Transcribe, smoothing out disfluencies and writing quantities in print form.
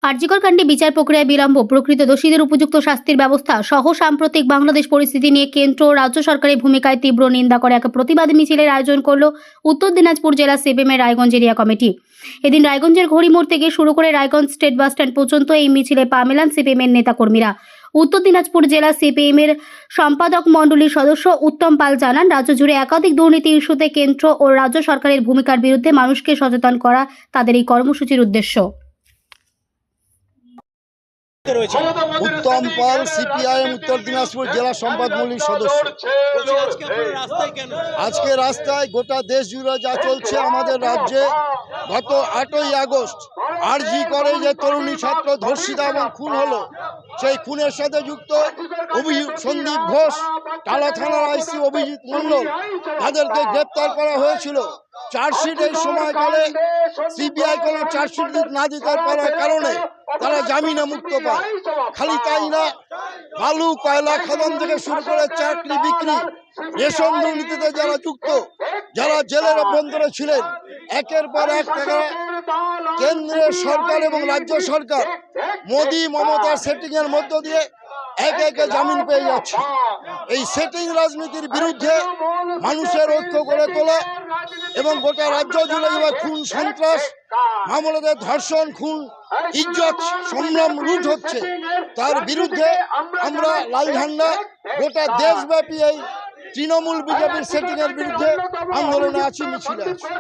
আরজিকর কাণ্ডে বিচার প্রক্রিয়ায় বিলম্ব, প্রকৃত দোষীদের উপযুক্ত শাস্তির ব্যবস্থা সহ সাম্প্রতিক বাংলাদেশ পরিস্থিতি নিয়ে কেন্দ্র ও রাজ্য সরকারের ভূমিকায় তীব্র নিন্দা করে এক প্রতিবাদ মিছিলের আয়োজন করল উত্তর দিনাজপুর জেলা সিপিএমের রায়গঞ্জ এরিয়া কমিটি। এদিন রায়গঞ্জের ঘড়িমোড় থেকে শুরু করে রায়গঞ্জ স্টেট বাস স্ট্যান্ড পর্যন্ত এই মিছিলে পা মেলান সিপিএমের নেতাকর্মীরা। উত্তর দিনাজপুর জেলা সিপিএমের সম্পাদক মণ্ডলীর সদস্য উত্তম পাল জানান, রাজ্য জুড়ে একাধিক দুর্নীতি ইস্যুতে কেন্দ্র ও রাজ্য সরকারের ভূমিকার বিরুদ্ধে মানুষকে সচেতন করা তাদের এই কর্মসূচির উদ্দেশ্য। উত্তম পাল, সিপিআইএম উত্তর দিনাজপুর জেলা সম্পাদক সদস্য। আজকে রাস্তায় গোটা দেশ জুড়ে যা চলছে, আমাদের রাজ্যে গত 8ই আগস্ট আরজি করে যে তরুণী ছাত্র ধর্ষিতা এবং খুন হলো, সেই খুনের সাথে যুক্ত সন্দীপ ঘোষ, টালা থানার আইসি অভিজিৎ মণ্ডল, তাদেরকে গ্রেপ্তার করা হয়েছিল। চার্জশিট এই সময়কালে সিবিআই কোনো চার্জশিট না দিতে পারার কারণে তারা জামিনে মুক্ত পায়। খালি তাই না, বালু কয়লা খাদান থেকে শুরু করে চাকরি বিক্রি, রেশন দুর্নীতিতে যারা যুক্ত, যারা জেলের অভ্যন্তরে ছিলেন, একের পর এক টাকা কেন্দ্রের সরকার এবং রাজ্য সরকার মোদি মমতার সেটিং এর মধ্য দিয়ে একে একে জামিন পেয়ে যাচ্ছে। এই সেটিং রাজনীতির বিরুদ্ধে মানুষের ঐক্য গড়ে তোলা এবং গোটা রাজ্য জুড়ে এবার খুন সন্ত্রাস, মামলাদের ধর্ষণ, খুন, ইজ্জত সংগ্রাম লুট হচ্ছে, তার বিরুদ্ধে আমরা লাল ঝান্ডা গোটা দেশব্যাপী এই তৃণমূল বিজেপির সেটিং এর বিরুদ্ধে আন্দোলনে আছি, মিছিলে আছি।